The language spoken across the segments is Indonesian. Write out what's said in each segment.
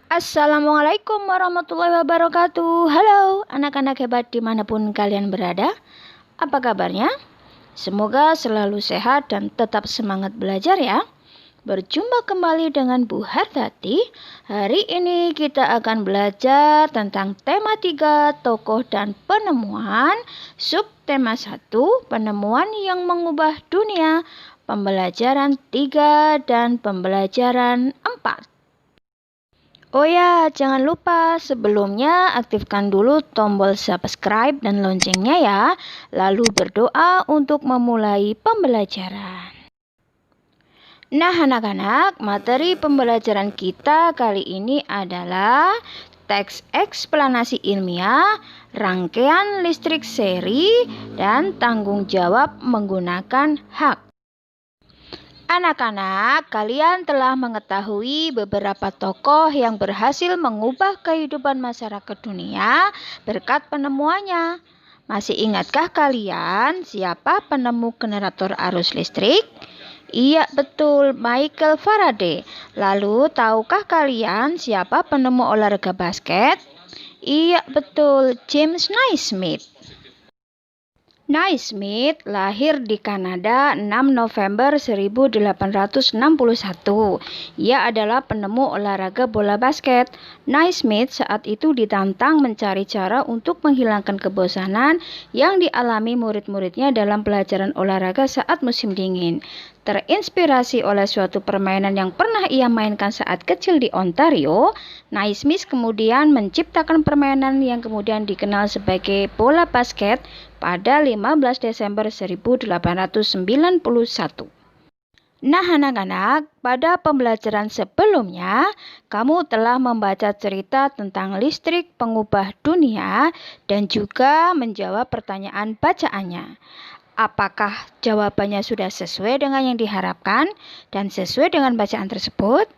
Assalamualaikum warahmatullahi wabarakatuh. Halo anak-anak hebat dimanapun kalian berada. Apa kabarnya? Semoga selalu sehat dan tetap semangat belajar ya. Berjumpa kembali dengan Bu Hardati. Hari ini kita akan belajar tentang tema 3, tokoh dan penemuan. Subtema 1, penemuan yang mengubah dunia. Pembelajaran 3 dan pembelajaran 4. Oh ya, jangan lupa sebelumnya aktifkan dulu tombol subscribe dan loncengnya ya. Lalu berdoa untuk memulai pembelajaran. Nah anak-anak, materi pembelajaran kita kali ini adalah teks eksplanasi ilmiah, rangkaian listrik seri, dan tanggung jawab menggunakan hak. Anak-anak, kalian telah mengetahui beberapa tokoh yang berhasil mengubah kehidupan masyarakat dunia berkat penemuannya. Masih ingatkah kalian siapa penemu generator arus listrik? Iya betul, Michael Faraday. Lalu tahukah kalian siapa penemu olahraga basket? Iya betul, James Naismith. Naismith lahir di Kanada 6 November 1861. Ia adalah penemu olahraga bola basket. Naismith saat itu ditantang mencari cara untuk menghilangkan kebosanan yang dialami murid-muridnya dalam pelajaran olahraga saat musim dingin. Terinspirasi oleh suatu permainan yang pernah ia mainkan saat kecil di Ontario, Naismith kemudian menciptakan permainan yang kemudian dikenal sebagai bola basket pada 15 Desember 1891. Nah anak-anak, pada pembelajaran sebelumnya, kamu telah membaca cerita tentang listrik pengubah dunia dan juga menjawab pertanyaan bacaannya. Apakah jawabannya sudah sesuai dengan yang diharapkan dan sesuai dengan bacaan tersebut?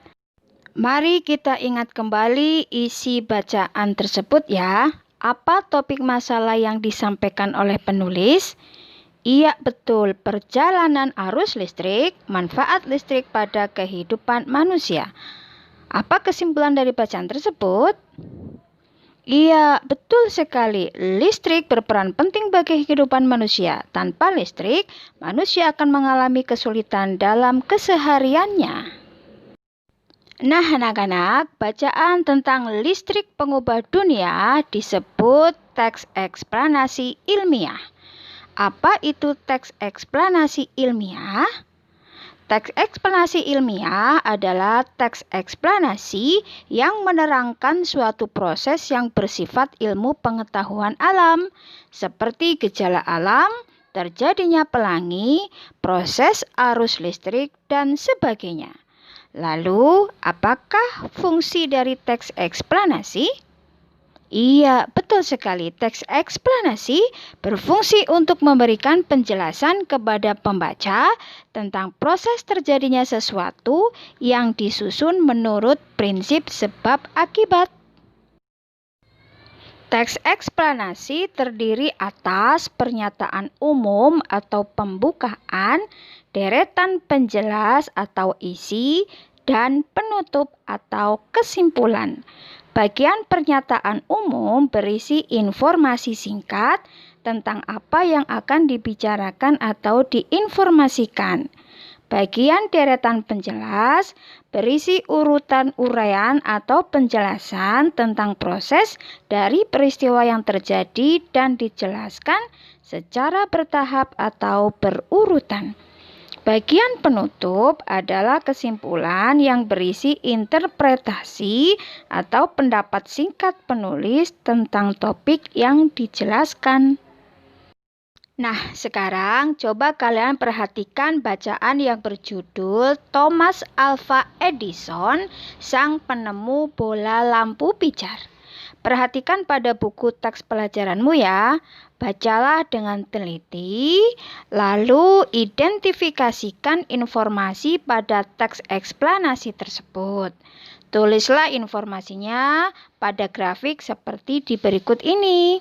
Mari kita ingat kembali isi bacaan tersebut ya. Apa topik masalah yang disampaikan oleh penulis? Iya betul, perjalanan arus listrik, manfaat listrik pada kehidupan manusia. Apa kesimpulan dari bacaan tersebut? Iya, betul sekali. Listrik berperan penting bagi kehidupan manusia. Tanpa listrik, manusia akan mengalami kesulitan dalam kesehariannya. Nah, anak-anak, bacaan tentang listrik pengubah dunia disebut teks eksplanasi ilmiah. Apa itu teks eksplanasi ilmiah? Teks eksplanasi ilmiah adalah teks eksplanasi yang menerangkan suatu proses yang bersifat ilmu pengetahuan alam, seperti gejala alam, terjadinya pelangi, proses arus listrik, dan sebagainya. Lalu, apakah fungsi dari teks eksplanasi? Iya, betul sekali. Teks eksplanasi berfungsi untuk memberikan penjelasan kepada pembaca tentang proses terjadinya sesuatu yang disusun menurut prinsip sebab akibat. Teks eksplanasi terdiri atas pernyataan umum atau pembukaan, deretan penjelas atau isi, dan penutup atau kesimpulan. Bagian pernyataan umum berisi informasi singkat tentang apa yang akan dibicarakan atau diinformasikan. Bagian deretan penjelas berisi urutan uraian atau penjelasan tentang proses dari peristiwa yang terjadi dan dijelaskan secara bertahap atau berurutan. Bagian penutup adalah kesimpulan yang berisi interpretasi atau pendapat singkat penulis tentang topik yang dijelaskan. Nah, sekarang coba kalian perhatikan bacaan yang berjudul Thomas Alva Edison, sang penemu bola lampu pijar. Perhatikan pada buku teks pelajaranmu ya. Bacalah dengan teliti, lalu identifikasikan informasi pada teks eksplanasi tersebut. Tulislah informasinya pada grafik seperti di berikut ini.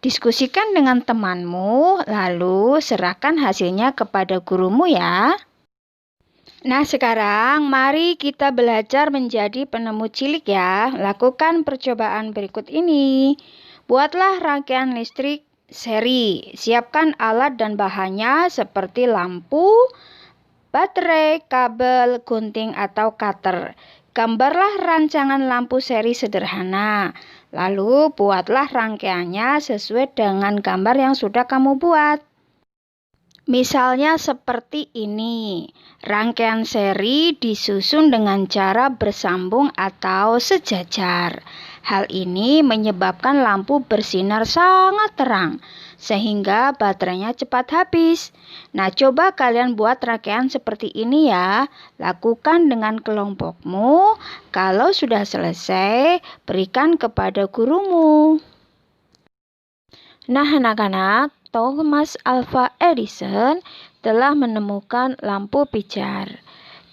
Diskusikan dengan temanmu, lalu serahkan hasilnya kepada gurumu ya. Nah, sekarang mari kita belajar menjadi penemu cilik ya. Lakukan percobaan berikut ini. Buatlah rangkaian listrik seri. Siapkan alat dan bahannya seperti lampu, baterai, kabel, gunting, atau cutter. Gambarlah rancangan lampu seri sederhana. Lalu buatlah rangkaiannya sesuai dengan gambar yang sudah kamu buat. Misalnya seperti ini, rangkaian seri disusun dengan cara bersambung atau sejajar. Hal ini menyebabkan lampu bersinar sangat terang, sehingga baterainya cepat habis. Nah, coba kalian buat rangkaian seperti ini ya. Lakukan dengan kelompokmu. Kalau sudah selesai, berikan kepada gurumu. Nah, anak-anak, Thomas Alva Edison telah menemukan lampu pijar.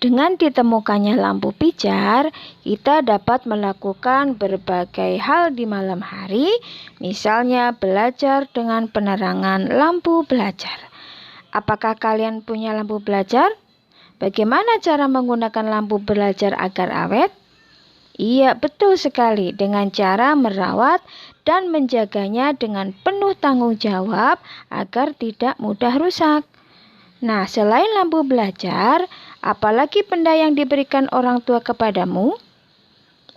Dengan ditemukannya lampu pijar, kita dapat melakukan berbagai hal di malam hari, misalnya belajar dengan penerangan lampu belajar. Apakah kalian punya lampu belajar? Bagaimana cara menggunakan lampu belajar agar awet? Iya, betul sekali. Dengan cara merawat dan menjaganya dengan penuh tanggung jawab agar tidak mudah rusak. Nah, selain lampu belajar, apalagi benda yang diberikan orang tua kepadamu?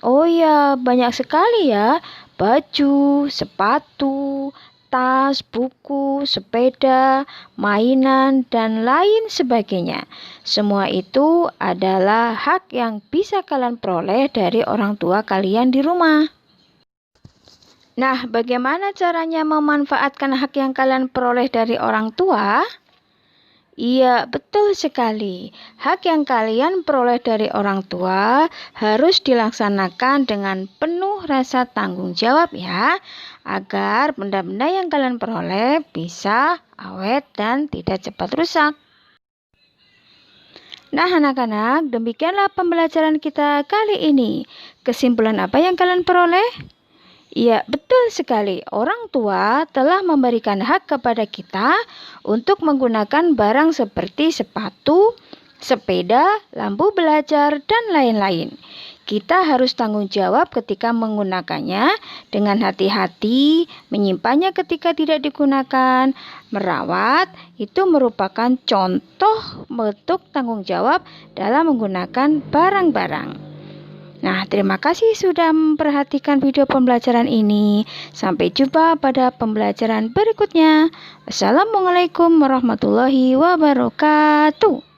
Oh ya, banyak sekali ya. Baju, sepatu, tas, buku, sepeda, mainan, dan lain sebagainya. Semua itu adalah hak yang bisa kalian peroleh dari orang tua kalian di rumah. Nah, bagaimana caranya memanfaatkan hak yang kalian peroleh dari orang tua? Iya, betul sekali. Hak yang kalian peroleh dari orang tua harus dilaksanakan dengan penuh rasa tanggung jawab ya, agar benda-benda yang kalian peroleh bisa awet dan tidak cepat rusak. Nah, anak-anak, demikianlah pembelajaran kita kali ini. Kesimpulan apa yang kalian peroleh? Iya, betul sekali. Orang tua telah memberikan hak kepada kita untuk menggunakan barang seperti sepatu, sepeda, lampu belajar, dan lain-lain. Kita harus tanggung jawab ketika menggunakannya dengan hati-hati, menyimpannya ketika tidak digunakan. Merawat itu merupakan contoh bentuk tanggung jawab dalam menggunakan barang-barang. Nah, terima kasih sudah memperhatikan video pembelajaran ini. Sampai jumpa pada pembelajaran berikutnya. Wassalamualaikum warahmatullahi wabarakatuh.